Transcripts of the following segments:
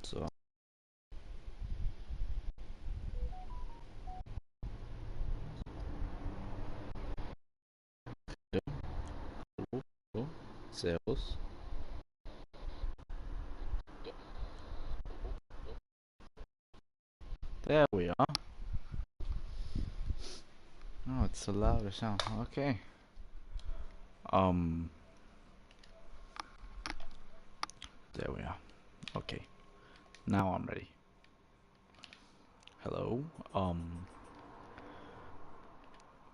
So, sales. There we are. Oh, it's a louder sound. Okay. Um. There we are. Okay. Now I'm ready. Hello.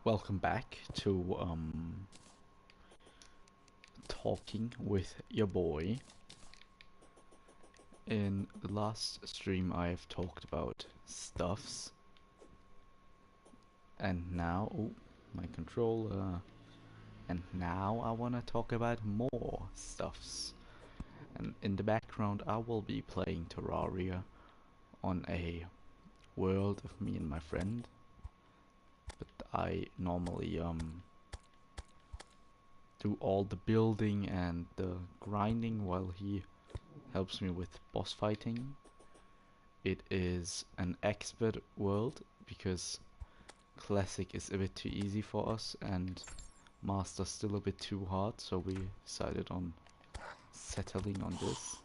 Welcome back to talking with your boy. In the last stream, I've talked about stuffs, and now, oh, my controller. And now I wanna talk about more stuffs. And in the background, I will be playing Terraria on a world of me and my friend. But I normally do all the building and the grinding while he helps me with boss fighting. It is an expert world because classic is a bit too easy for us and master still a bit too hard, so we decided on settling on this.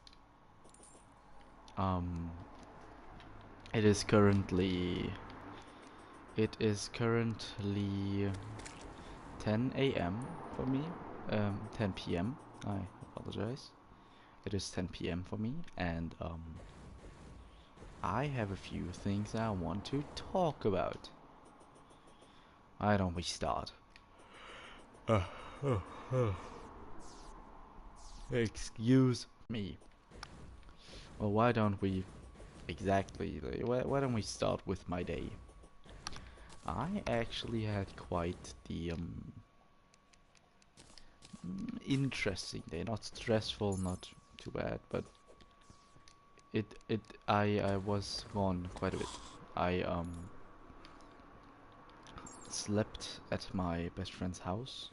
It is currently 10 a.m. for me. 10 p.m. I apologize. It is 10 p.m. for me, and I have a few things I want to talk about. Why don't we start? Uh, Excuse me. Well, why don't we exactly? Why don't we start with my day? I actually had quite the interesting day. Not stressful, not too bad, but I was gone quite a bit. I slept at my best friend's house,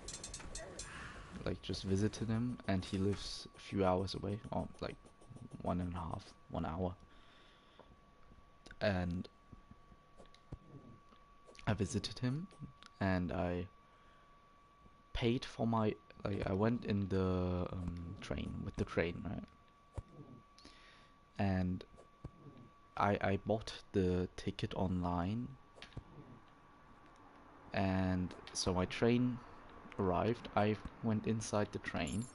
like just visited him, and he lives a few hours away, or like 1 hour, and I visited him, and I paid for my, like, I went in the train, with the train, right? And I bought the ticket online, and so my train arrived. I went inside the train,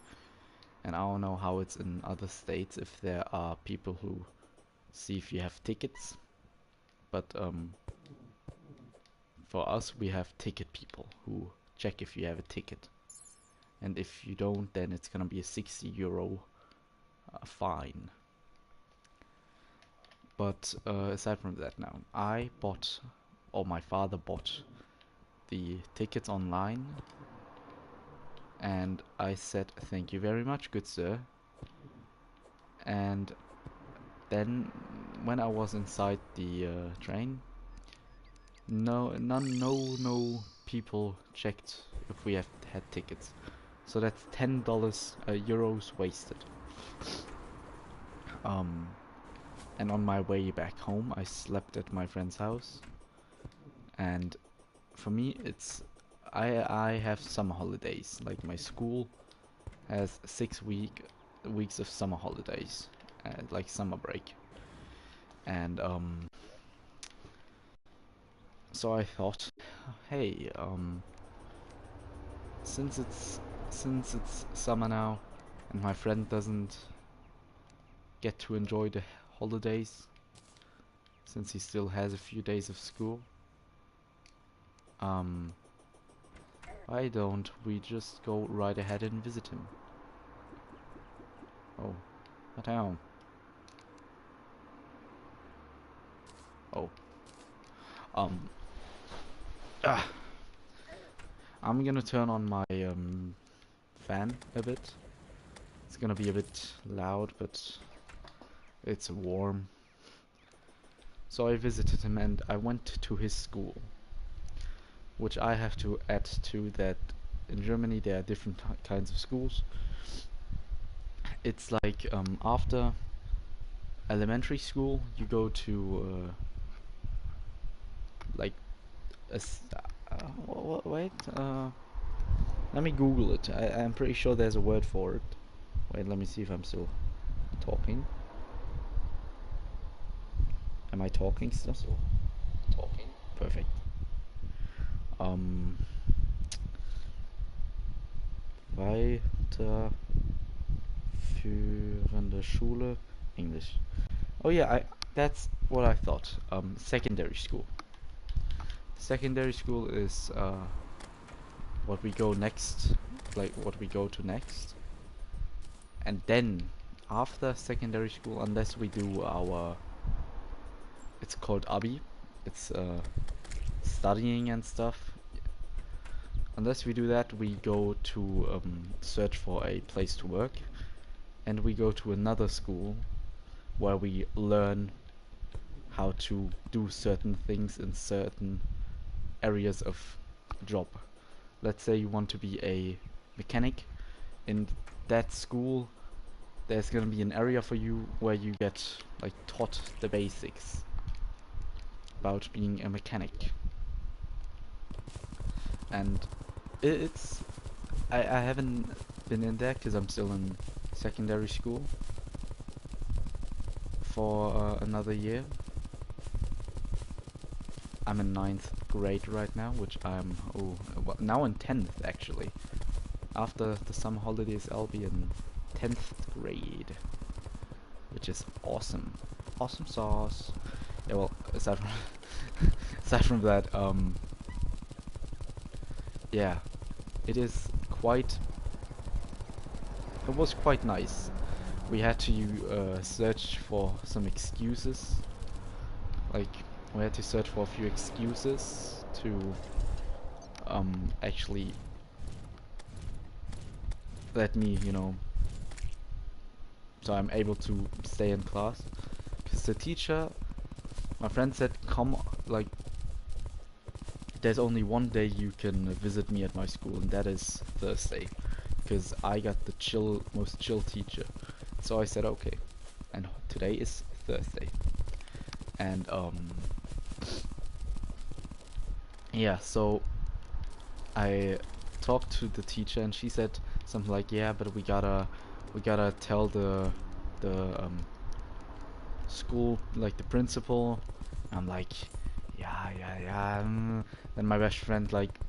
and I don't know how it's in other states, if there are people who see if you have tickets, but for us we have ticket people who check if you have a ticket, and if you don't, then it's gonna be a 60 euro fine. But aside from that, now I bought, or my father bought, the tickets online, and I said thank you very much, good sir. And then when I was inside the train, no people checked if we have had tickets. So that's $10 euros wasted. And on my way back home, I slept at my friend's house. And for me, I have summer holidays. Like my school has 6 weeks of summer holidays, like summer break. And so I thought, hey, since it's summer now, and my friend doesn't get to enjoy the holidays, since he still has a few days of school, why don't we just go right ahead and visit him? Oh, what hell? Oh, um, ah, I'm gonna turn on my fan a bit. It's gonna be a bit loud, but it's warm. So I visited him and I went to his school, which I have to add to that in Germany there are different kinds of schools. It's like after elementary school, you go to like wait, let me Google it. I'm pretty sure there's a word for it. Wait, let me see if I'm still talking. Am I talking still? Still talking. Perfect. Weiterführende Schule, English. Oh yeah, that's what I thought. Secondary school. Secondary school is what we go next, like what we go to next. And then after secondary school, unless we do our, it's called Abi, it's studying and stuff. Unless we do that, we go to search for a place to work, and we go to another school where we learn how to do certain things in certain areas of job. Let's say you want to be a mechanic. In that school, there's gonna be an area for you where you get like taught the basics about being a mechanic. And it's I haven't been in there because I'm still in secondary school for another year. I'm in 9th grade right now, which I'm well, now in 10th actually. After the summer holidays, I'll be in 10th grade, which is awesome. Awesome sauce. Yeah, well, aside from aside from that, yeah, it is quite. It was quite nice. We had to search for some excuses. Like, we had to search for a few excuses to actually let me, so I'm able to stay in class. Because the teacher, my friend said, come, like, there's only one day you can visit me at my school, and that is Thursday. Because I got the most chill teacher. So I said, okay. And today is Thursday. And, yeah, so I talked to the teacher, and she said something like, yeah, but we gotta tell the school, like the principal. I'm like, yeah. Then my best friend like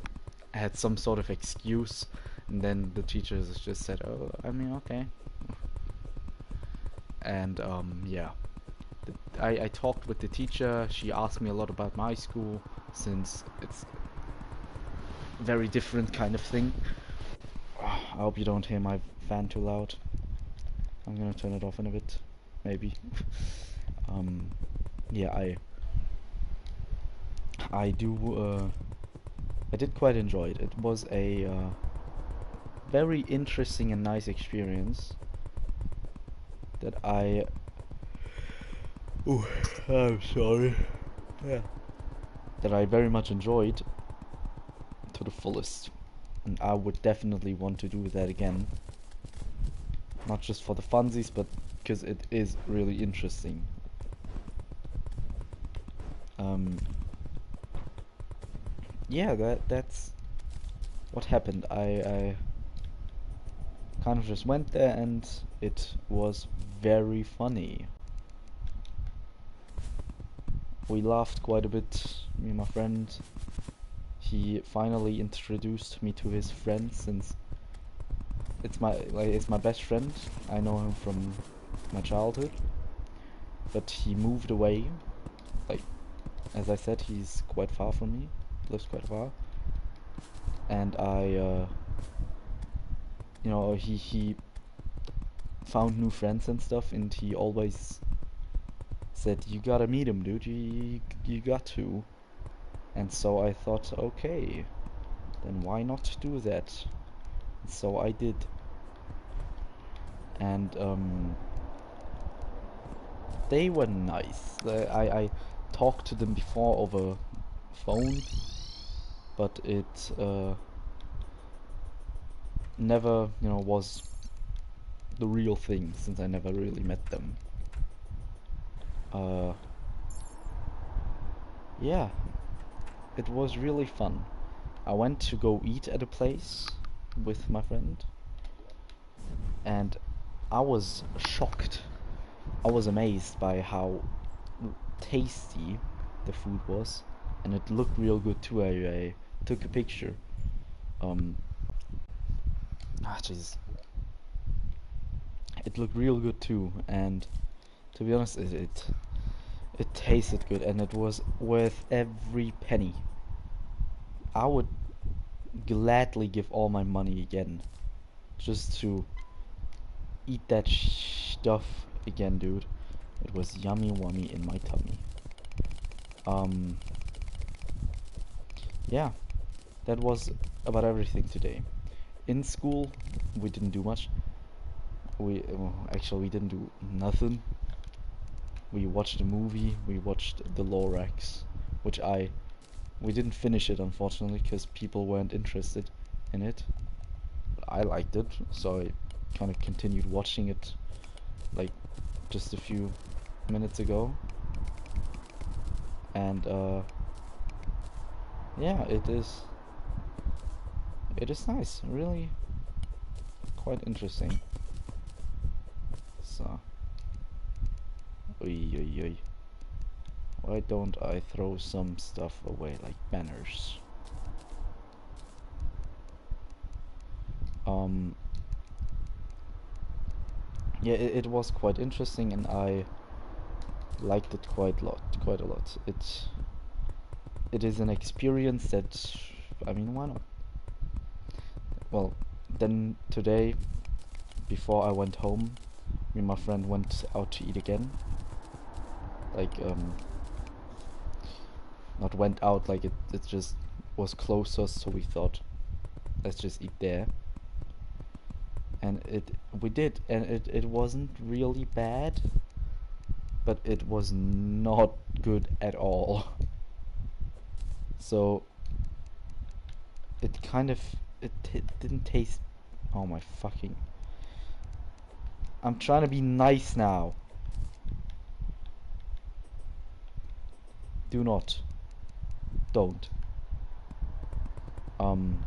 had some sort of excuse, and then the teacher just said, oh, I mean, okay. And yeah, I talked with the teacher. She asked me a lot about my school, since it's very different kind of thing. I hope you don't hear my fan too loud. I'm gonna turn it off in a bit, maybe. Yeah, I did quite enjoy it. It was a very interesting and nice experience that I'm sorry. Yeah. That I very much enjoyed to the fullest. And I would definitely want to do that again. Not just for the funsies, but because it is really interesting. Yeah, that's what happened. I kind of just went there, and it was very funny. We laughed quite a bit, me and my friend. He finally introduced me to his friends, since it's my best friend. I know him from my childhood, but he moved away. Like, as I said, he's quite far from me, lives quite far, and he found new friends and stuff, and he always said, you gotta meet him, dude, you got to. And so I thought, okay, then why not do that? And so I did. And they were nice. I talked to them before over phone, but it never, was the real thing, since I never really met them. Uh, yeah, it was really fun. I went to go eat at a place with my friend, and I was shocked. I was amazed by how tasty the food was, and it looked real good too. I took a picture. Um, jeez, it looked real good too, and to be honest, it tasted good, and it was worth every penny. I would gladly give all my money again just to eat that stuff again, dude. It was yummy wummy in my tummy. Um, yeah, that was about everything today. In school, we didn't do much. Actually, we didn't do nothing. We watched a movie. We watched The Lorax, which we didn't finish it unfortunately because people weren't interested in it. But I liked it, so I kind of continued watching it like just a few minutes ago. And yeah, it is nice, really quite interesting. So, oi oi oi. Why don't I throw some stuff away like banners? Um, yeah, it was quite interesting, and I liked it quite a lot. It is an experience that, I mean, why not? Well, then today, before I went home, me and my friend went out to eat again. Like, not went out, like it just was closer, so we thought, let's just eat there. And we did, and it wasn't really bad, but it was not good at all. So it kind of it didn't taste. Oh my fucking! I'm trying to be nice now. Do not. Don't. Um.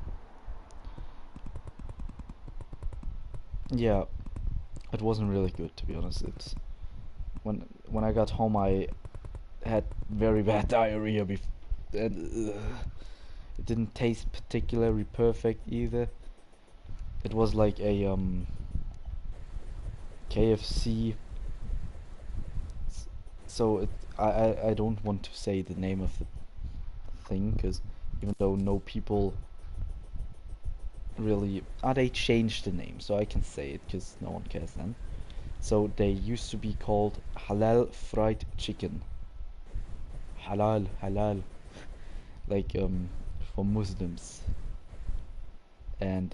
Yeah, it wasn't really good, to be honest. When I got home, I had very bad diarrhea. And it didn't taste particularly perfect either. It was like a KFC. So I don't want to say the name of the thing, because even though no people really, they changed the name, so I can say it because no one cares then. So they used to be called halal fried chicken. Halal, like for Muslims. And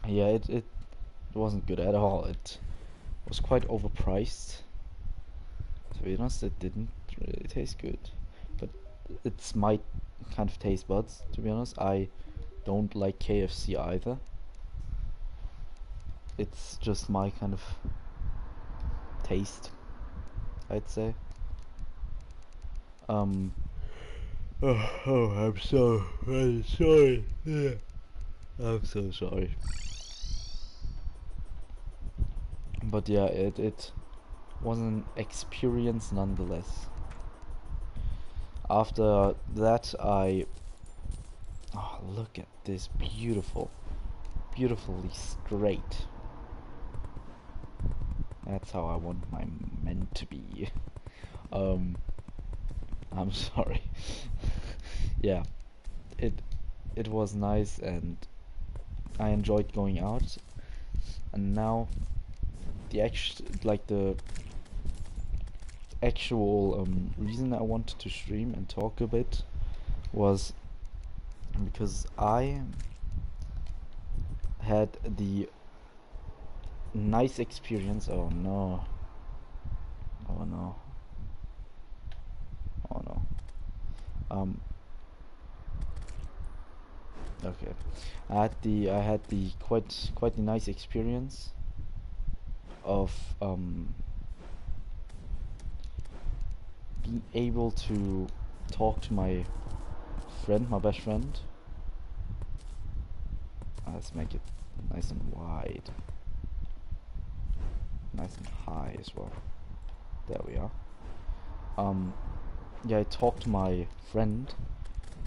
yeah, it wasn't good at all. It was quite overpriced. To be honest, it didn't really taste good. But it's my kind of taste buds, to be honest. I don't like KFC either. It's just my kind of taste, I'd say. Um. I'm so very sorry. Yeah. I'm so sorry. But yeah, it was an experience nonetheless. After that, oh, look at this beautifully straight. That's how I want my men to be. Um, I'm sorry. Yeah, it it was nice, and I enjoyed going out. And now the actual reason I wanted to stream and talk a bit was because I had the nice experience. Oh no. Oh no. Oh no. Um. Okay. I had the quite the nice experience of being able to talk to my friend, my best friend. Let's make it nice and wide. Nice and high as well. There we are. Yeah, I talked to my friend,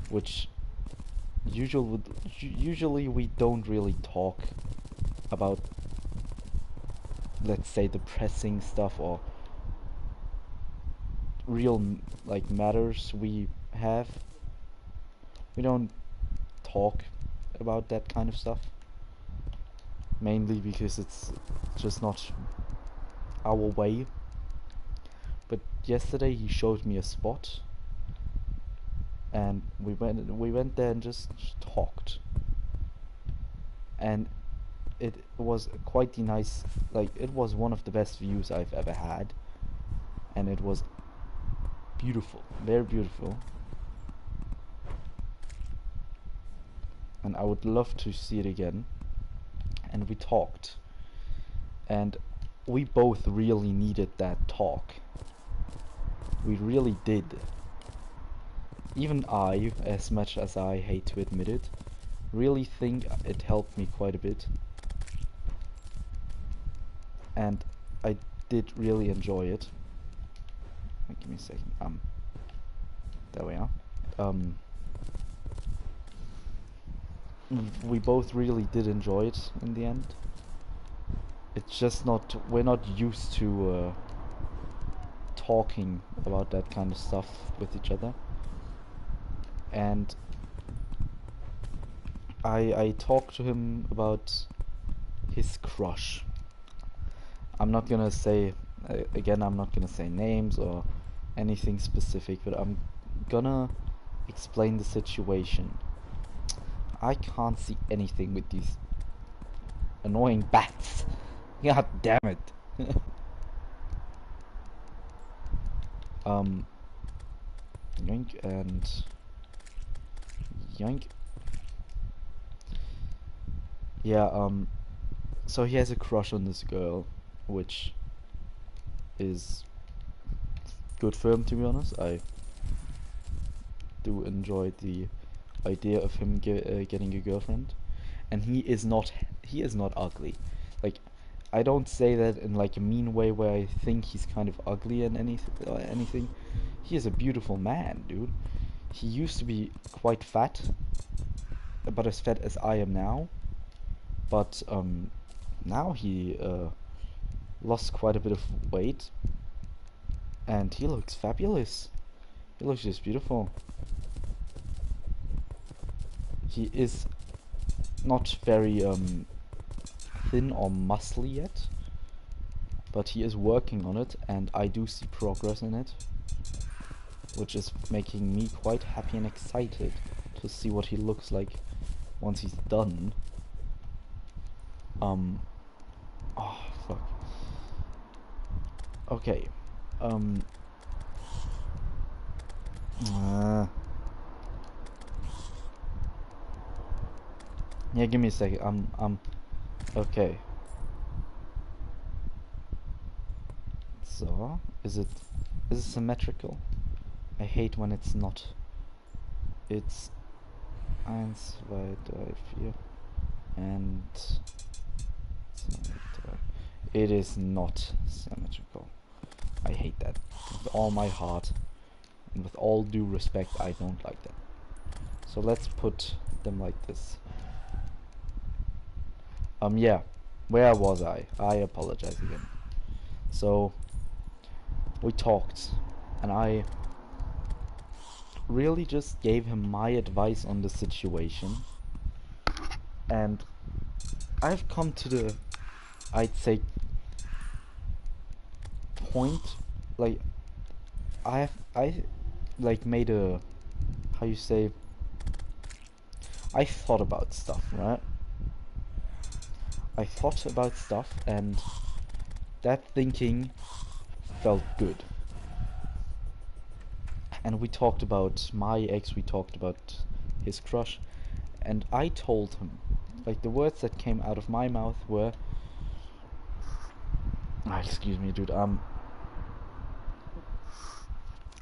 which usually we don't really talk about, let's say, depressing stuff or real like matters we have. We don't talk about that kind of stuff, mainly because it's just not our way. But yesterday he showed me a spot, and we went there and just talked, and it was quite the nice, like, it was one of the best views I've ever had, and it was beautiful, very beautiful, and I would love to see it again. And we talked, and we both really needed that talk. We really did. Even I, as much as I hate to admit it, really think it helped me quite a bit. And I did really enjoy it. Give me a second. There we are. We both really did enjoy it in the end. It's just not, we're not used to talking about that kind of stuff with each other. And I talked to him about his crush. I'm not gonna say, again, I'm not gonna say names or anything specific, but I'm gonna explain the situation. I can't see anything with these annoying bats. God damn it. Yoink and yoink. Yeah, so he has a crush on this girl, which is good for him, to be honest. I do enjoy the idea of him getting a girlfriend, and he is not ugly. Like, I don't say that in like a mean way where I think he's kind of ugly and anything. He is a beautiful man, dude. He used to be quite fat, about as fat as I am now, but now he lost quite a bit of weight, and he looks fabulous. He looks just beautiful. He is not very thin or muscly yet, but he is working on it, and I do see progress in it, which is making me quite happy and excited to see what he looks like once he's done. Oh fuck. Okay. Yeah, give me a second. Okay. So, is it symmetrical? I hate when it's not. It's 1, 2, 3, 4 and 2, 3. It is not symmetrical. I hate that with all my heart, and with all due respect, I don't like that. So let's put them like this. Yeah, where was I? I apologize again. So we talked, and I really just gave him my advice on the situation, and I've come to the, I'd say, point, like, I like made a, how you say, I thought about stuff, right? I thought about stuff, and that thinking felt good. And we talked about my ex, we talked about his crush, and I told him, like, the words that came out of my mouth were, excuse me, dude,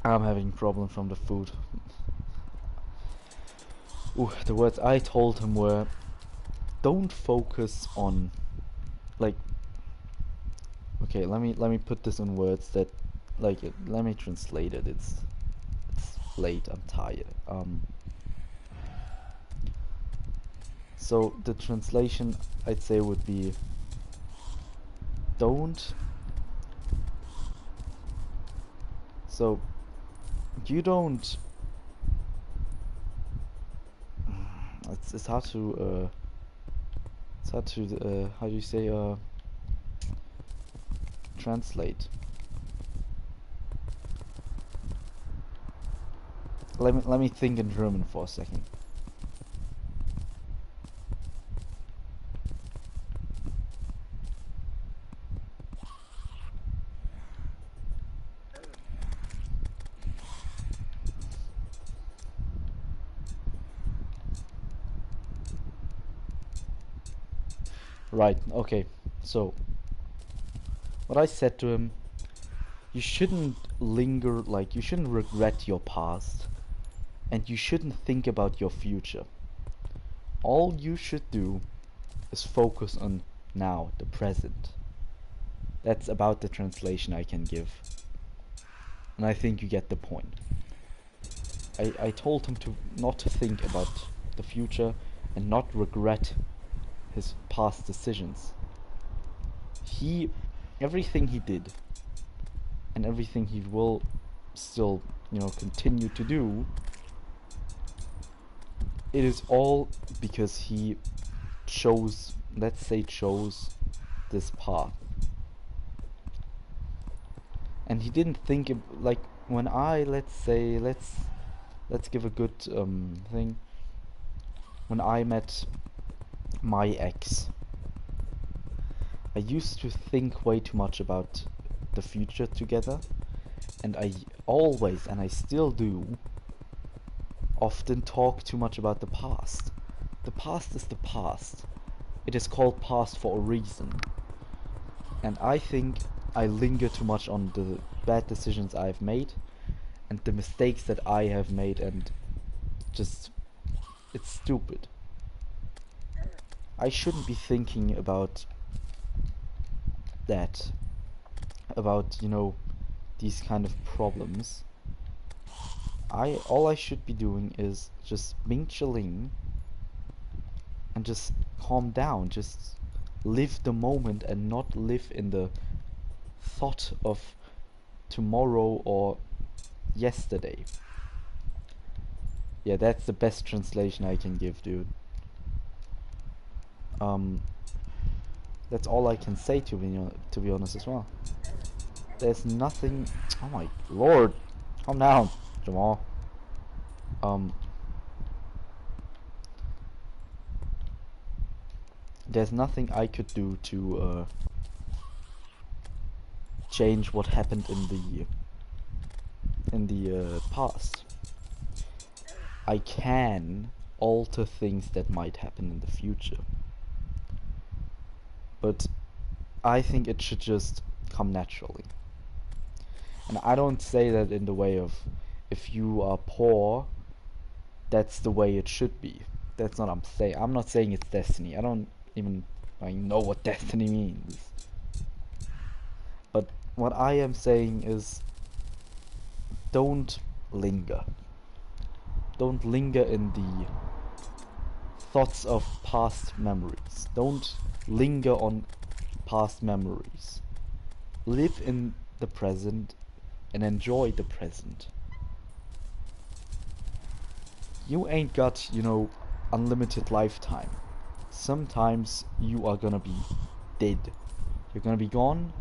I'm having problem from the food. Ooh, the words I told him were, don't focus on, like, okay, let me put this in words that, like, let me translate it. It's late, I'm tired. So the translation I'd say would be, don't, so you don't, it's hard to how do you say translate. Let me think in German for a second. Right, okay. So what I said to him, you shouldn't linger, like you shouldn't regret your past, and you shouldn't think about your future. All you should do is focus on now, the present. That's about the translation I can give. And I think you get the point. I told him to not think about the future and not regret his past decisions. Everything he did and everything he will still, continue to do, it is all because he chose, let's say chose this path. And he didn't think, like, when I, let's give a good thing. When I met my ex, I used to think way too much about the future together, and I always, and I still do, often talk too much about the past. The past is the past. It is called past for a reason. And I think I linger too much on the bad decisions I've made and the mistakes that I have made, and just, it's stupid. I shouldn't be thinking about that, about, these kind of problems. All I should be doing is just being chilling and just calm down, just live the moment and not live in the thought of tomorrow or yesterday. Yeah, that's the best translation I can give, dude. That's all I can say, to be honest as well. There's nothing. Oh my lord, calm down, Jamal. There's nothing I could do to change what happened in the past. I can alter things that might happen in the future, but I think it should just come naturally. And I don't say that in the way of, if you are poor, that's the way it should be. That's not what I'm saying. I'm not saying it's destiny. I don't even know what destiny means. But what I am saying is, don't linger. Don't linger in the thoughts of past memories. Don't linger on past memories. Live in the present and enjoy the present. You ain't got, unlimited lifetime. Sometimes you are gonna be dead. You're gonna be gone,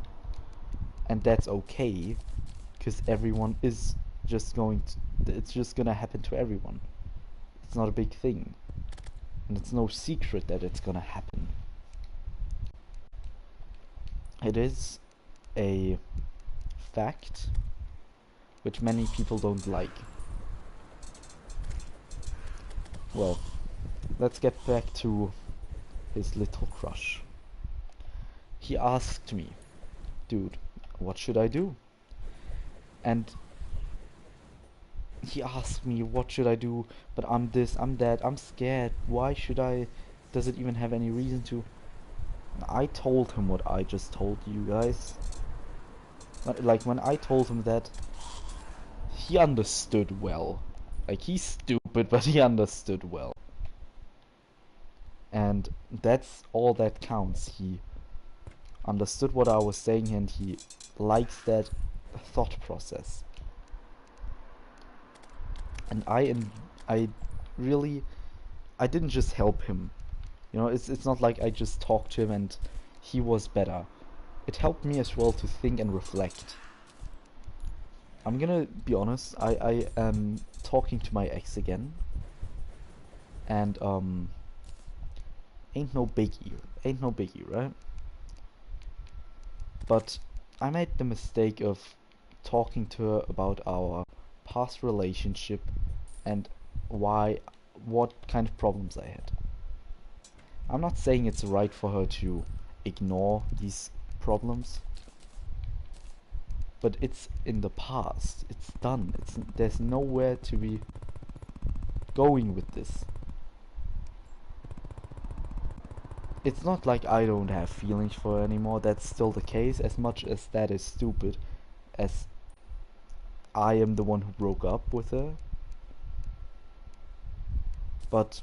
and that's okay, because everyone is just it's just gonna happen to everyone. It's not a big thing, and it's no secret that it's gonna happen. It is a fact which many people don't like. Well, let's get back to his little crush. He asked me, dude, what should I do? And he asked me what should I do, but I'm this, I'm that, I'm scared. Why should I? Does it even have any reason to? I told him what I just told you guys. Like when I told him that, he understood well. Like he's stupid, but he understood well. And that's all that counts. He understood what I was saying and he likes that thought process. And I really, I didn't just help him. You know, it's not like I just talked to him and he was better. It helped me as well to think and reflect. I'm gonna be honest, I am talking to my ex again. And ain't no biggie, right? But I made the mistake of talking to her about our past relationship and what kind of problems I had. I'm not saying it's right for her to ignore these problems, but it's in the past. It's done. There's nowhere to be going with this. It's not like I don't have feelings for her anymore. That's still the case. As much as that is stupid, as I am the one who broke up with her. But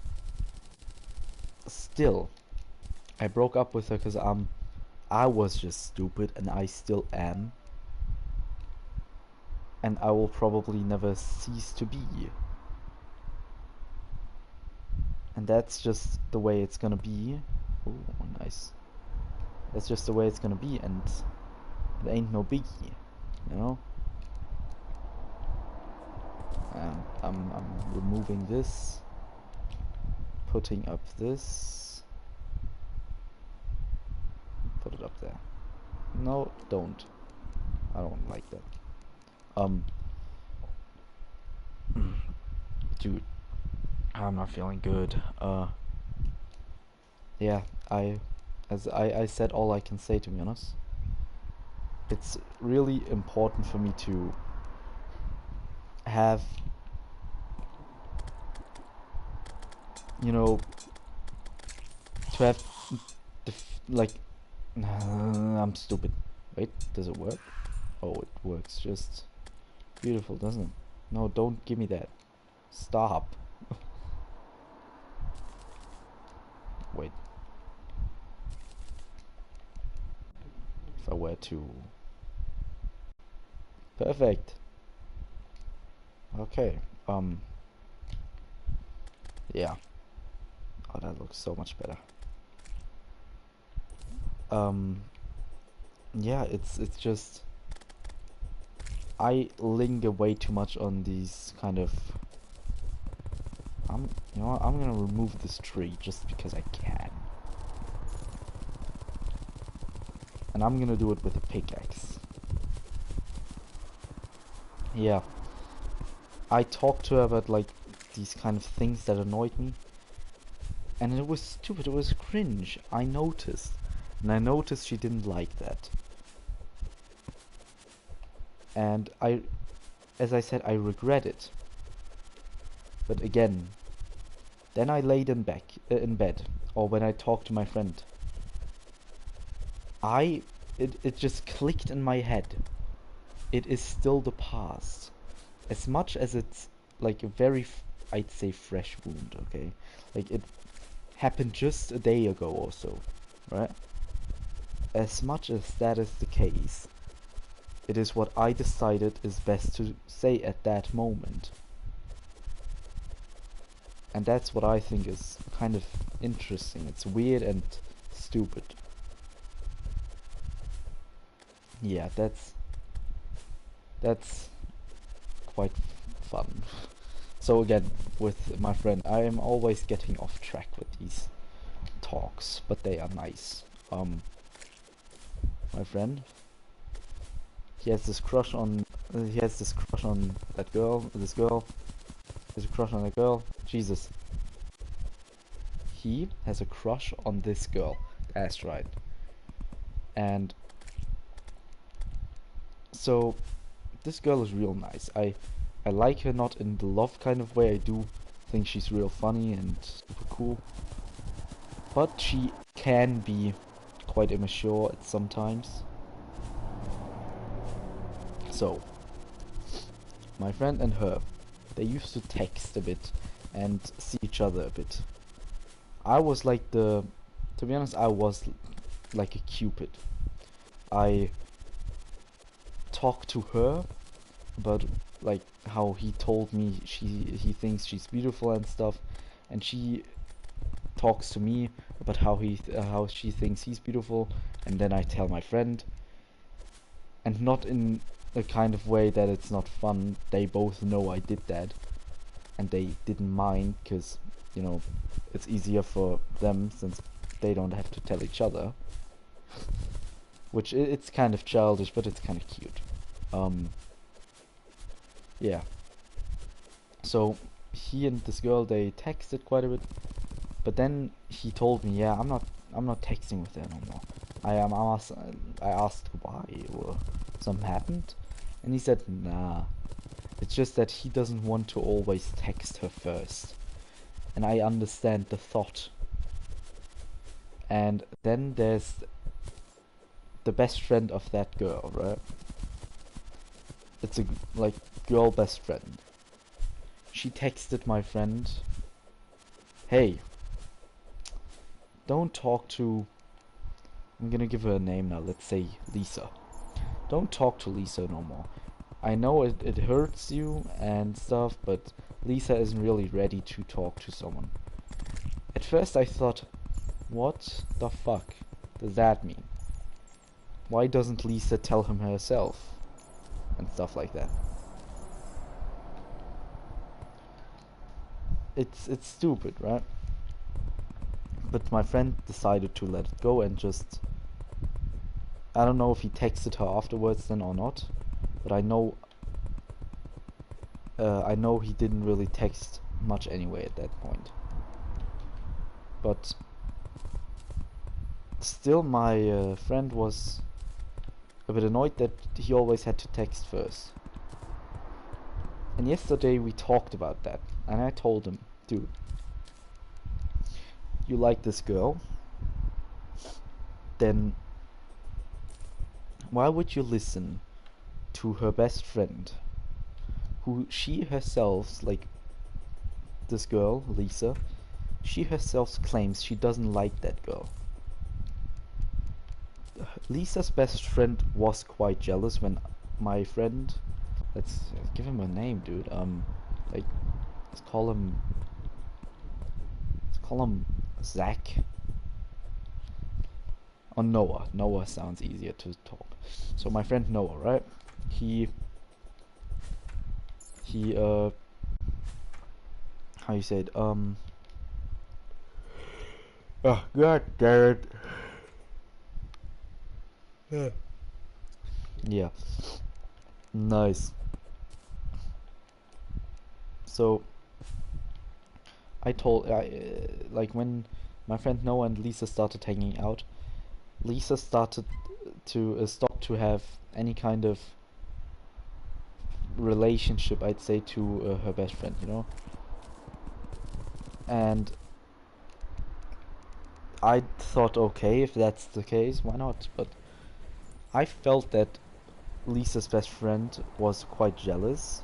still, I broke up with her because I was just stupid, and I still am. And I will probably never cease to be. And that's just the way it's gonna be. Oh, nice. That's just the way it's gonna be, and it ain't no biggie, you know? I'm removing this, putting up this, put it up there. No, don't. I don't like that. Dude, I'm not feeling good. Yeah, as I said all I can say, to be honest. It's really important for me to have, you know, to have like, I'm stupid. Wait, does it work? Oh, it works just beautiful, doesn't it? No, don't give me that. Stop. Wait. If I were to... Perfect. Okay. Yeah. Oh, that looks so much better. Yeah, it's just... I linger way too much on these kind of... you know what, I'm gonna remove this tree just because I can. And I'm gonna do it with a pickaxe. Yeah. I talked to her about like these kind of things that annoyed me. And it was stupid, it was cringe. I noticed. And I noticed she didn't like that. And as I said, I regret it. But again, then I laid in bed, or when I talked to my friend, it just clicked in my head. It is still the past, as much as it's like a very, I'd say, fresh wound. Okay, like it happened just a day ago or so, right? As much as that is the case, it is what I decided is best to say at that moment. And that's what I think is kind of interesting. It's weird and stupid. Yeah, that's quite fun. So again, with my friend, I am always getting off track with these talks, but they are nice. My friend, he has this crush on that girl. This girl has a crush on that girl. Jesus. He has a crush on this girl. That's right. And so this girl is real nice. I like her not in the love kind of way. I do think she's real funny and super cool, but she can be quite immature at sometimes. So, my friend and her, they used to text a bit and see each other a bit. I was like to be honest, I was like a cupid. I talked to her about like how he told me he thinks she's beautiful and stuff, and she talks to me about how she thinks he's beautiful, and then I tell my friend, and not in a kind of way that it's not fun. They both know I did that, and they didn't mind, because you know, it's easier for them since they don't have to tell each other, which it's kind of childish, but it's kind of cute. Yeah, so he and this girl, they texted quite a bit, but then he told me, yeah, I'm not texting with her no more. I asked why, or something happened, and he said, nah, it's just that he doesn't want to always text her first. And I understand the thought. And then there's the best friend of that girl, right? It's a like girl best friend. She texted my friend, hey, don't talk to, I'm gonna give her a name now, let's say Lisa. Don't talk to Lisa no more. I know it hurts you and stuff, but Lisa isn't really ready to talk to someone. At first I thought, what the fuck does that mean? Why doesn't Lisa tell him herself? And stuff like that. It's stupid, right? But my friend decided to let it go and just, I don't know if he texted her afterwards then or not, but I know he didn't really text much anyway at that point. But still, my friend was a bit annoyed that he always had to text first. And yesterday we talked about that, and I told him, dude, you like this girl, then why would you listen to her best friend, who she herself, like this girl, Lisa, she herself claims she doesn't like that girl. Lisa's best friend was quite jealous when my friend, let's give him a name, dude, like, let's call him Zach. Or Noah. Noah sounds easier to talk. So my friend Noah, right? He how you say it? Oh, god damn it. Yeah. Nice. So like when my friend Noah and Lisa started hanging out, Lisa started to stop to have any kind of relationship, I'd say, to her best friend, you know. And I thought, okay, if that's the case, why not? But I felt that Lisa's best friend was quite jealous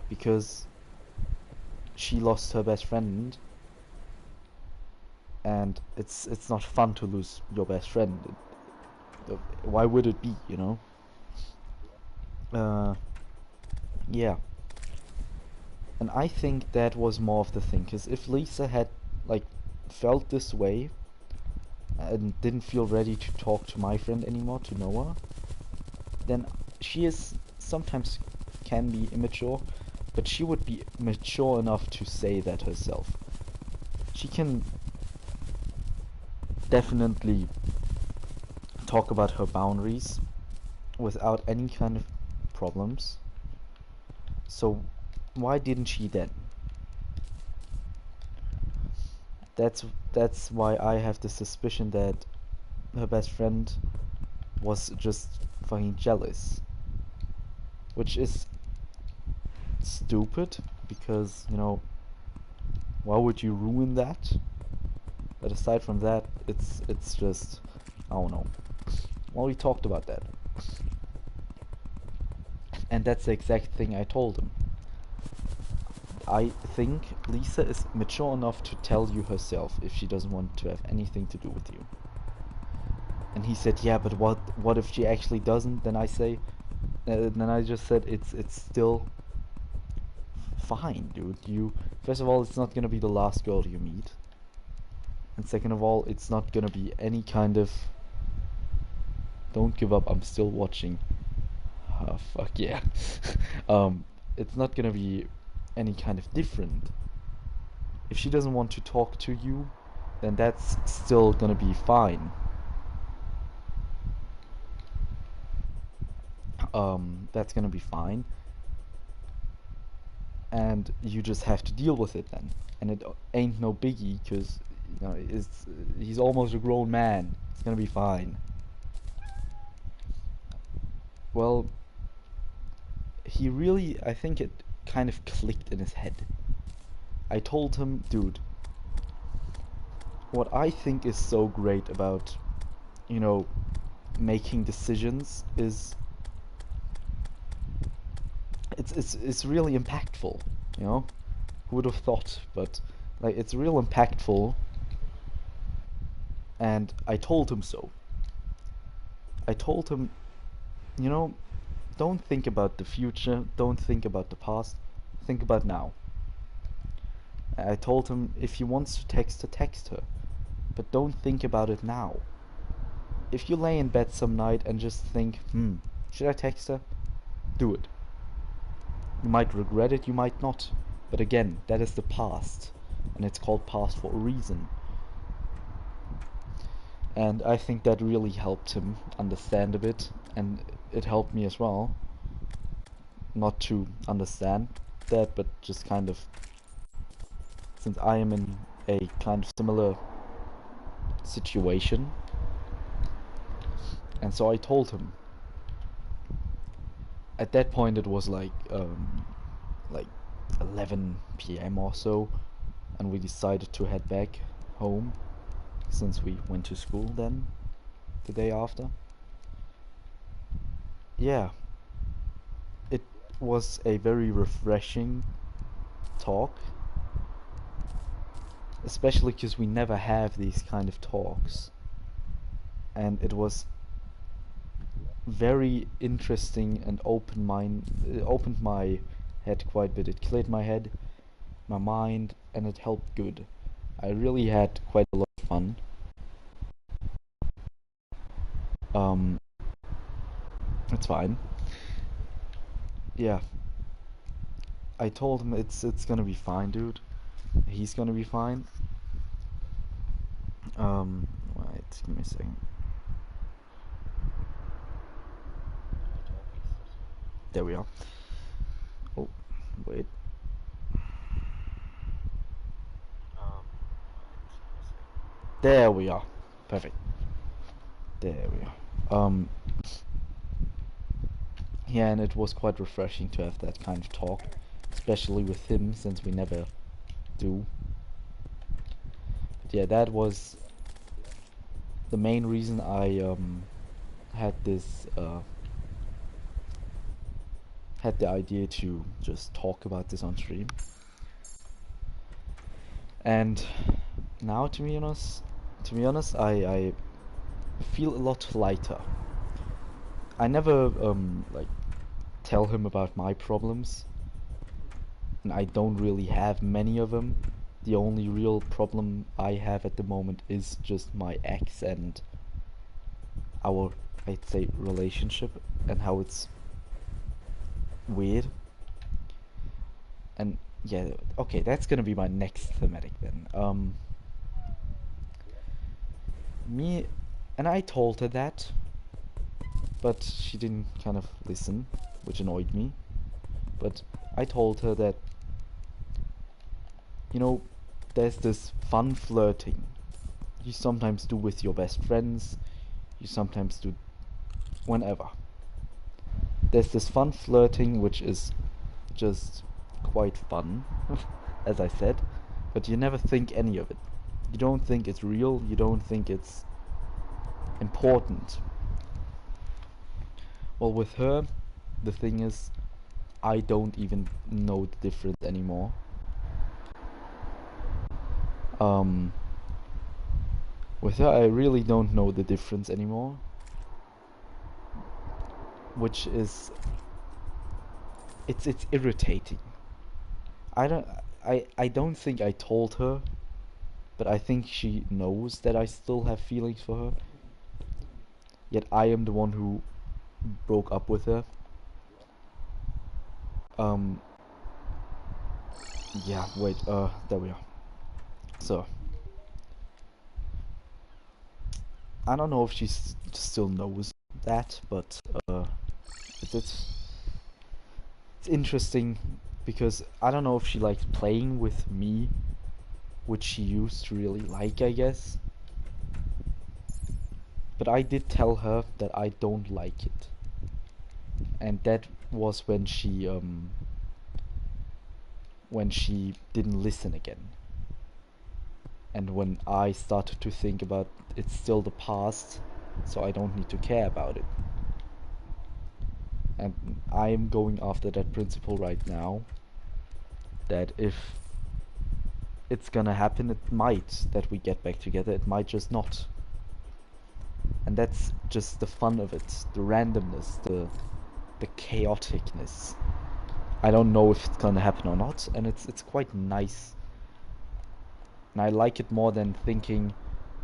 because she lost her best friend, and it's not fun to lose your best friend. Why would it be, you know? Yeah. And I think that was more of the thing, because if Lisa had like felt this way and didn't feel ready to talk to my friend anymore, to Noah, then she is sometimes can be immature, but she would be mature enough to say that herself. She can definitely talk about her boundaries without any kind of problems. So why didn't she then? That's why I have the suspicion that her best friend was just fucking jealous, which is stupid, because, you know, why would you ruin that? But aside from that, it's just, I don't know. Well, we talked about that. And that's the exact thing I told him. I think Lisa is mature enough to tell you herself if she doesn't want to have anything to do with you. And he said, yeah, but what if she actually doesn't? Then I just said it's still fine, dude. First of all, it's not gonna be the last girl you meet. And second of all, it's not gonna be any kind of... Don't give up, I'm still watching. Oh, fuck yeah. It's not gonna be any kind of different. If she doesn't want to talk to you, then that's still gonna be fine. That's gonna be fine. And you just have to deal with it then. And it ain't no biggie, because, you know, he's almost a grown man. It's gonna be fine. Well, he really, I think it kind of clicked in his head. I told him, dude, what I think is so great about, you know, making decisions is it's really impactful, you know? Who would have thought? But like, it's real impactful, and I told him so. I told him, you know, don't think about the future, don't think about the past, think about now. I told him if he wants to text her, but don't think about it now. If you lay in bed some night and just think, should I text her? Do it. You might regret it, you might not. But again, that is the past. And it's called past for a reason. And I think that really helped him understand a bit. And it helped me as well. Not to understand that, but just kind of... Since I am in a kind of similar situation. And so I told him. At that point it was like 11 p.m. or so, and we decided to head back home, since we went to school then, the day after. Yeah, it was a very refreshing talk, especially because we never have these kind of talks, and it was very interesting and it opened my head quite a bit. It cleared my head, my mind, and it helped good. I really had quite a lot of fun. It's fine. Yeah. I told him it's gonna be fine, dude. He's gonna be fine. Wait, give me a second. There we are. Oh, wait. There we are. Perfect. There we are. Yeah, and it was quite refreshing to have that kind of talk, especially with him, since we never do. But yeah, that was the main reason I had the idea to just talk about this on stream. And now, to be honest, I feel a lot lighter. I never like tell him about my problems, and I don't really have many of them. The only real problem I have at the moment is just my ex and our, I'd say, relationship, and how it's weird. And yeah, okay, that's gonna be my next thematic then. Me and I told her that, but she didn't kind of listen, which annoyed me. But I told her that, you know, there's this fun flirting you sometimes do with your best friends, you sometimes do whenever. There's this fun flirting which is just quite fun, as I said, but you never think any of it. You don't think it's real, you don't think it's important. Well, with her, the thing is, I don't even know the difference anymore. With her, I really don't know the difference anymore. Which is... It's irritating. I don't think I told her, but I think she knows that I still have feelings for her. Yet I am the one who broke up with her. Yeah, wait, there we are. So, I don't know if she still knows that, but it's interesting because I don't know if she likes playing with me, which she used to really like, I guess. But I did tell her that I don't like it. And that was when she didn't listen again. And when I started to think about it's still the past, so I don't need to care about it. And I'm going after that principle right now, that if it's gonna happen, it might that we get back together, it might just not. And that's just the fun of it, the randomness, the chaoticness. I don't know if it's gonna happen or not, and it's quite nice. And I like it more than thinking,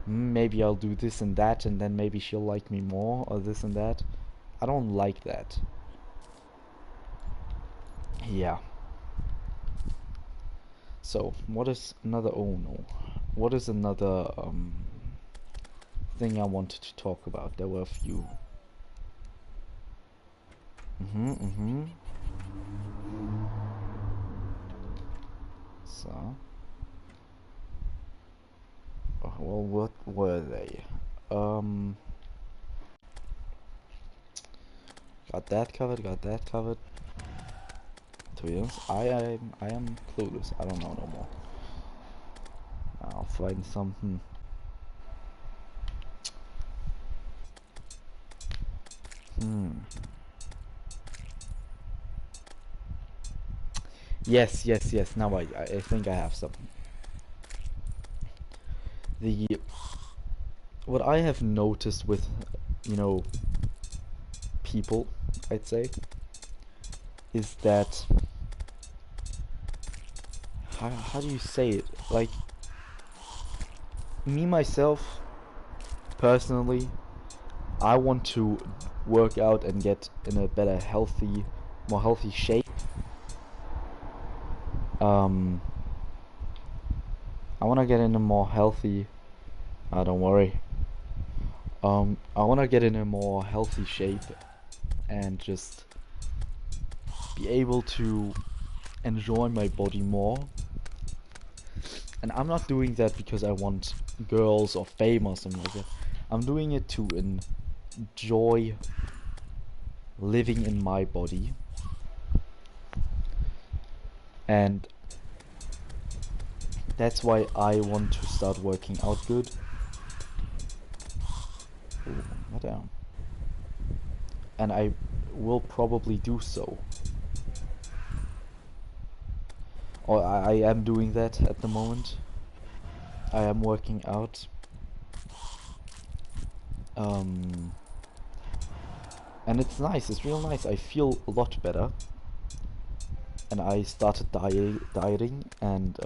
maybe I'll do this and that, and then maybe she'll like me more, or this and that. I don't like that. Yeah. So, what is another... oh no. What is another thing I wanted to talk about? There were a few. So... well, what were they? Got that covered, got that covered. To be honest, I am clueless. I don't know no more. I'll find something. Yes. Now I think I have something. What I have noticed with, people, I'd say, is that... how do you say it? Like, me myself, personally, I want to work out and get in a better more healthy shape. I want to get in a more healthy... don't worry. I want to get in a more healthy shape and just be able to enjoy my body more. And I'm not doing that because I want girls or fame or something like that. I'm doing it to enjoy living in my body. And that's why I want to start working out good. Ooh, what down. And I will probably do so. Or I am doing that at the moment. I am working out. And it's nice, it's real nice. I feel a lot better. And I started dieting, and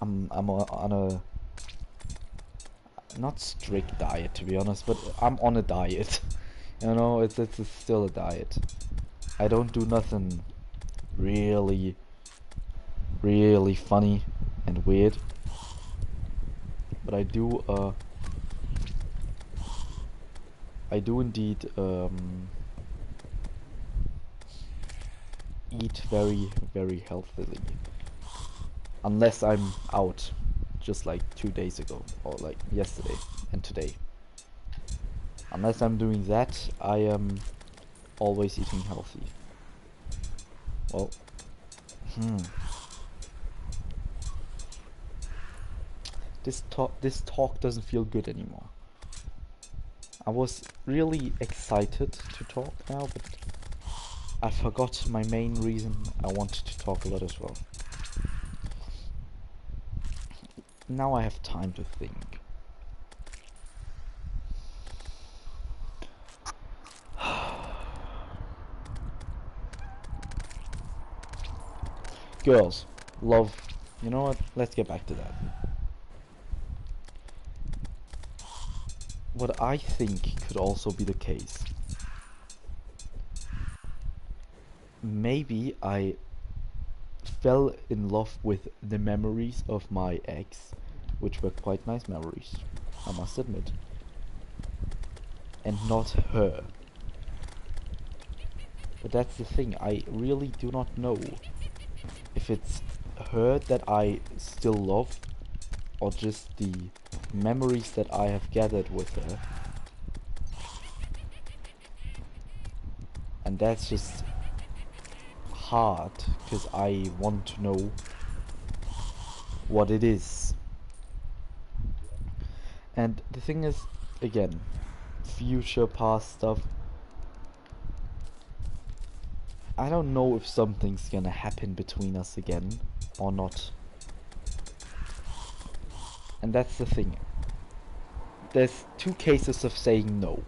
I'm on a not strict diet, to be honest, but I'm on a diet. It's still a diet. I don't do nothing really funny and weird, but I do indeed eat very healthily, unless I'm out, just like 2 days ago, or like yesterday and today. Unless I'm doing that, I am always eating healthy. Well, Hmm. This talk doesn't feel good anymore. I was really excited to talk now, but I forgot my main reason I wanted to talk a lot as well. Now I have time to think. Girls, love, you know what? Let's get back to that. What I think could also be the case. Maybe I fell in love with the memories of my ex, which were quite nice memories, I must admit, and not her. But that's the thing, I really do not know if it's her that I still love, or just the memories that I have gathered with her. And that's just hard, because I want to know what it is. And the thing is, again, future, past stuff, I don't know if something's gonna happen between us again, or not. And that's the thing. There's two cases of saying no.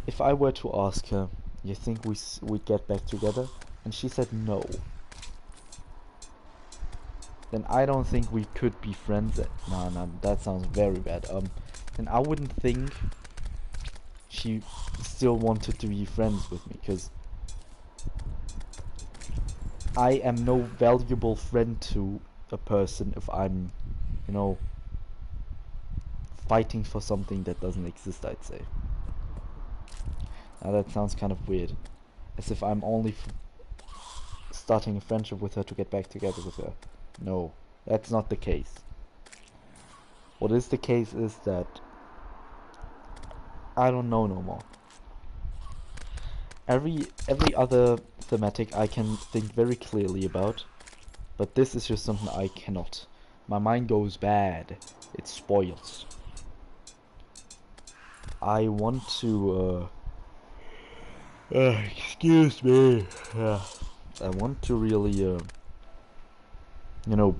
If I were to ask her, you think we'd get back together? And she said no. Then I don't think we could be friends. No, that sounds very bad. Then I wouldn't think she still wanted to be friends with me, because I am no valuable friend to a person if I'm, you know, fighting for something that doesn't exist, I'd say. Now that sounds kind of weird. As if I'm only starting a friendship with her to get back together with her. No, that's not the case. What is the case is that I don't know no more. Every other thematic I can think very clearly about, but this is just something I cannot. My mind goes bad. It spoils. I want to excuse me. I want to really you know,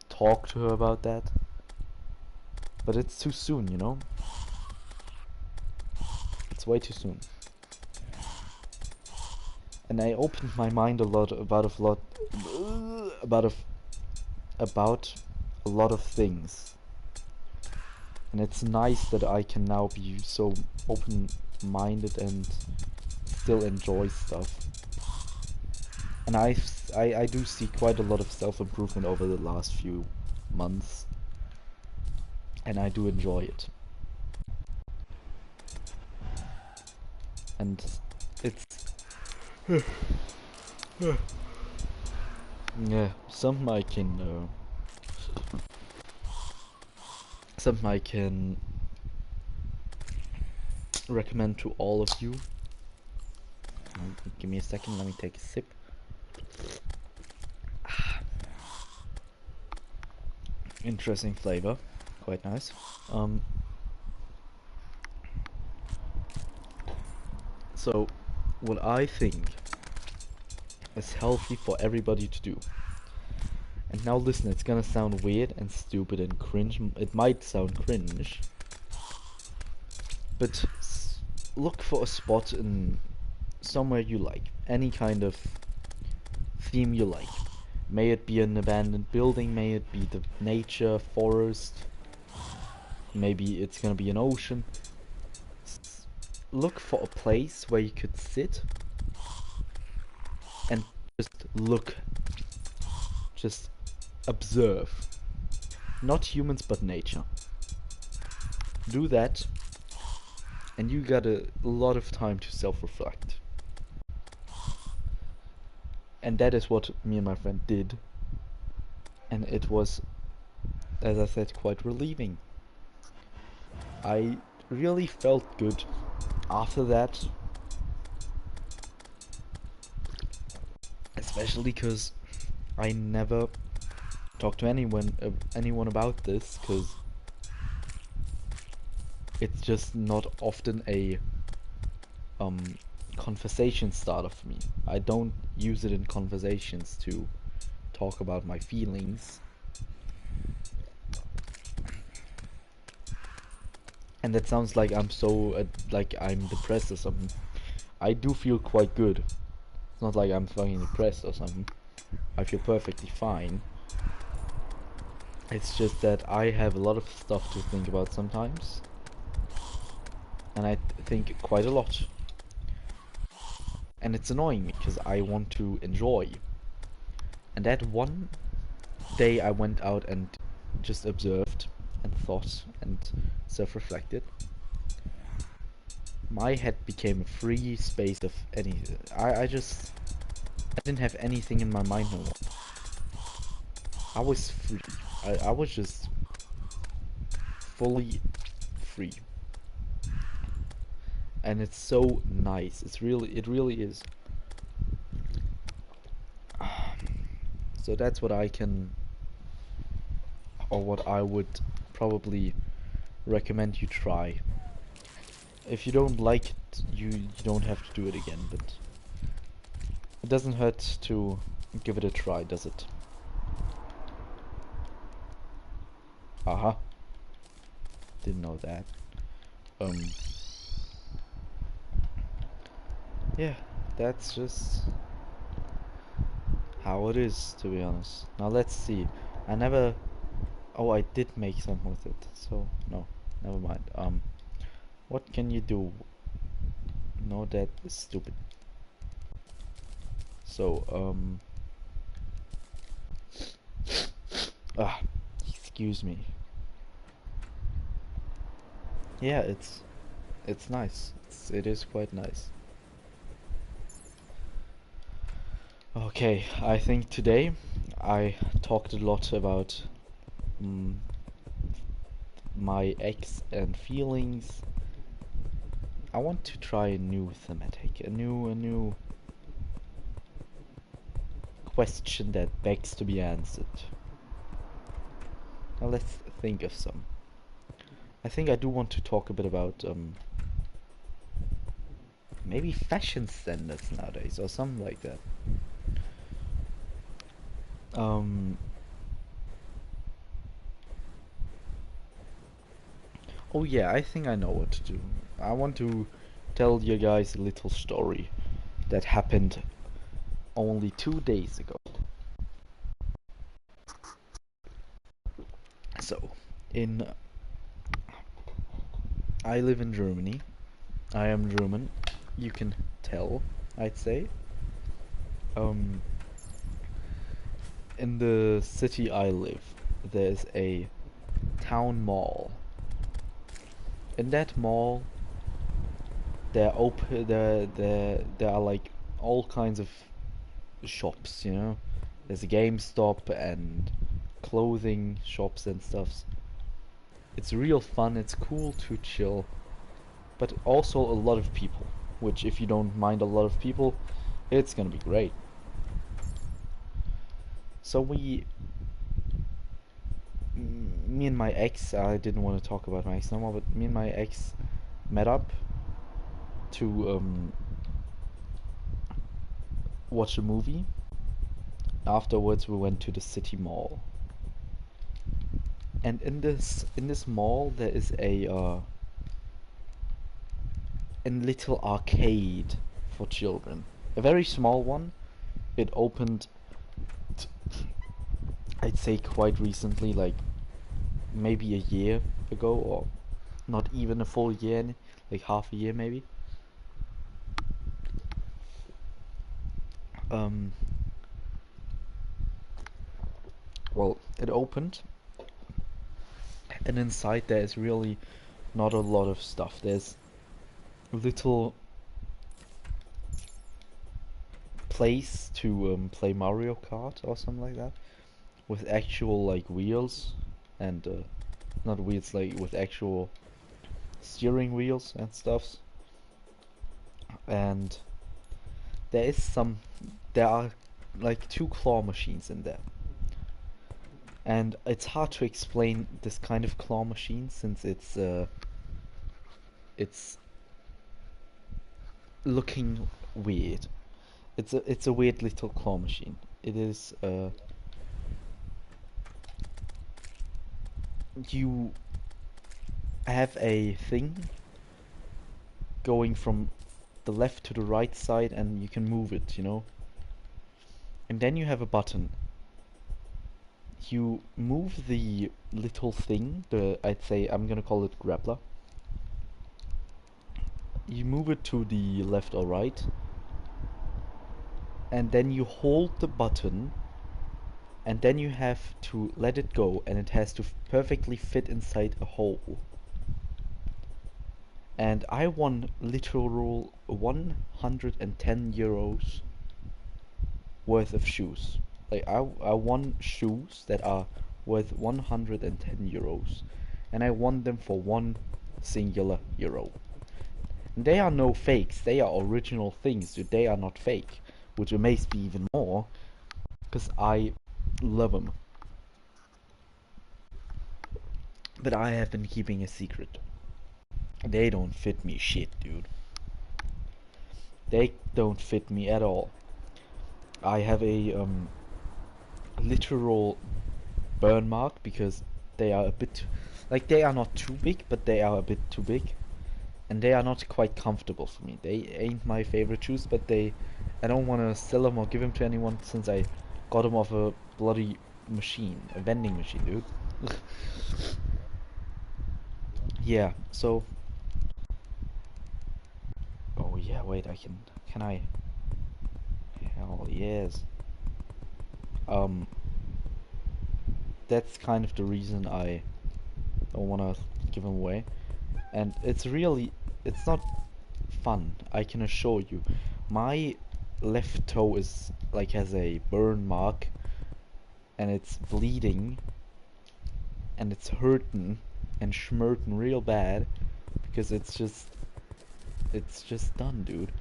talk to her about that. But it's too soon, you know? It's way too soon. And I opened my mind a lot about a lot of things. And it's nice that I can now be so open-minded and still enjoy stuff. And I do see quite a lot of self-improvement over the last few months. And I do enjoy it. And it's yeah, something I can recommend to all of you. Give me a second, let me take a sip. Interesting flavor, quite nice. So, what I think is healthy for everybody to do. And now listen, it's gonna sound weird and stupid and cringe. It might sound cringe. But look for a spot in somewhere you like. Any kind of theme you like. May it be an abandoned building, may it be the nature, forest. Maybe it's gonna be an ocean. Look for a place where you could sit and just look. Just observe. Not humans, but nature. Do that, and you got a lot of time to self-reflect. And that is what me and my friend did. And it was, as I said, quite relieving. I really felt good after that. especially because I never talk to anyone about this, because it's just not often a conversation starter for me. I don't use it in conversations to talk about my feelings. And that sounds like I'm so like I'm depressed or something. I do feel quite good. It's not like I'm fucking depressed or something. I feel perfectly fine. It's just that I have a lot of stuff to think about sometimes. And I think quite a lot. And it's annoying me because I want to enjoy. And that one day I went out and just observed and thought and self-reflected. My head became a free space of any. I didn't have anything in my mind no more. I was free. I was just fully free. And it's so nice. It really is. So that's what I can, or what I would probably recommend you try. If you don't like it, you don't have to do it again, but it doesn't hurt to give it a try, does it? Aha. Didn't know that. Yeah, that's just how it is, to be honest. Now let's see. I never... Oh, I did make something with it, so no, never mind. What can you do? No, that is stupid. So, excuse me. Yeah, it's nice. It is quite nice. Okay, I think today I talked a lot about my ex and feelings. I want to try a new thematic, a new question that begs to be answered. Now let's think of some. I think I do want to talk a bit about maybe fashion standards nowadays or something like that. Oh yeah, I think I know what to do. I want to tell you guys a little story that happened only 2 days ago. So, I live in Germany. I am German. You can tell, I'd say. In the city I live, there's a town mall. In that mall, there are like all kinds of shops, you know. There's a GameStop and clothing shops and stuff. It's real fun, it's cool to chill, but also a lot of people, which if you don't mind a lot of people, it's gonna be great. So me and my ex, I didn't want to talk about my ex no more, but me and my ex met up to watch a movie. Afterwards we went to the city mall. And in this mall there is a little arcade for children. A very small one. It opened, I'd say quite recently, like maybe a year ago, or not even a full year, like half a year maybe. Well, it opened, and inside there is really not a lot of stuff. There's a little place to play Mario Kart or something like that, with actual like wheels and not wheels, like with actual steering wheels and stuff. And there are like two claw machines in there. And it's hard to explain this kind of claw machine since it's looking weird. It's a weird little claw machine. It is you have a thing going from the left to the right side and you can move it, you know. And then you have a button. You move the little thing, I'd say I'm gonna call it grappler. You move it to the left or right, and then you hold the button, and then you have to let it go, and it has to perfectly fit inside a hole. And I won literal 110 euros worth of shoes. Like I won shoes that are worth 110 euros, and I won them for one singular euro. And they are no fakes, they are original things, dude. They are not fake, which amazed me even more, because I love them. But I have been keeping a secret. They don't fit me shit, dude. They don't fit me at all. I have a literal burn mark because they are a bit, like, they are not too big, but they are a bit too big, and they are not quite comfortable for me. They ain't my favorite shoes, but I don't want to sell them or give them to anyone since I got them off a bloody machine, a vending machine, dude. Yeah, so, oh yeah, wait, can I, hell yes. That's kind of the reason I don't want to give them away. And it's not fun, I can assure you. My left toe is, like, has a burn mark, and it's bleeding, and it's hurting, and schmurting real bad, because it's just done, dude.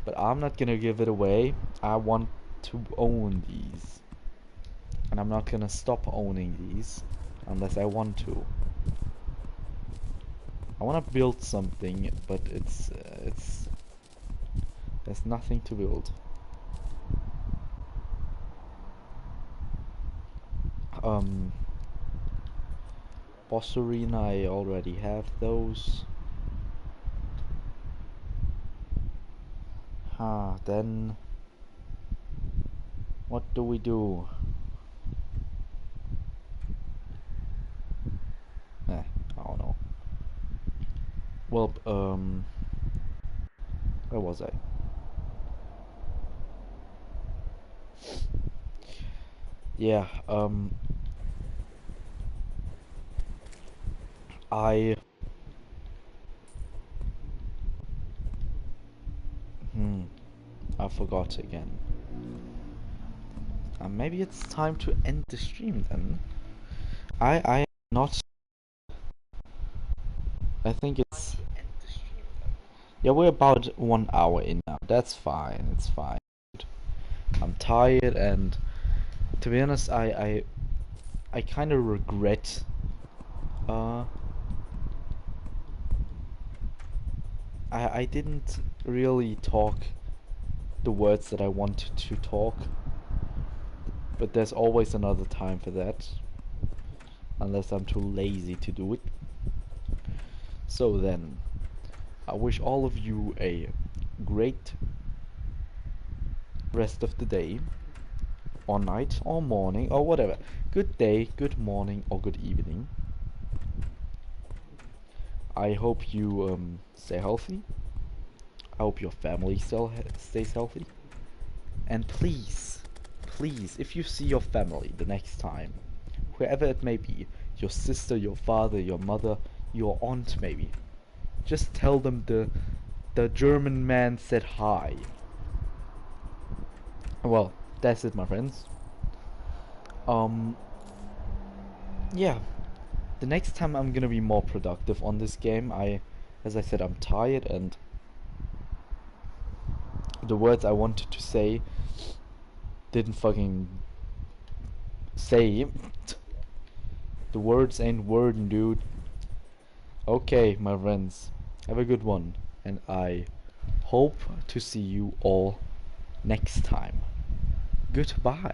But I'm not gonna give it away. I want to own these. And I'm not gonna stop owning these unless I want to. I want to build something, but there's nothing to build. Boss Arena, I already have those. Then what do we do? I don't know. Well, where was I? Yeah, I forgot again. Maybe it's time to end the stream then. I not. I think it's. Yeah, we're about 1 hour in now. That's fine. It's fine. I'm tired, and to be honest, I kind of regret. I didn't really talk the words that I wanted to talk, but there's always another time for that, unless I'm too lazy to do it. So then, I wish all of you a great rest of the day, or night, or morning, or whatever. Good day, good morning, or good evening. I hope you stay healthy. I hope your family still stays healthy. And please, please, if you see your family the next time, whoever it may be, your sister, your father, your mother, your aunt maybe, just tell them the German man said hi. Well, that's it, my friends. Yeah, the next time I'm gonna be more productive on this game. As I said, I'm tired, and the words I wanted to say didn't fucking say. The words ain't wording, dude. Okay, my friends, have a good one, and I hope to see you all next time. Goodbye.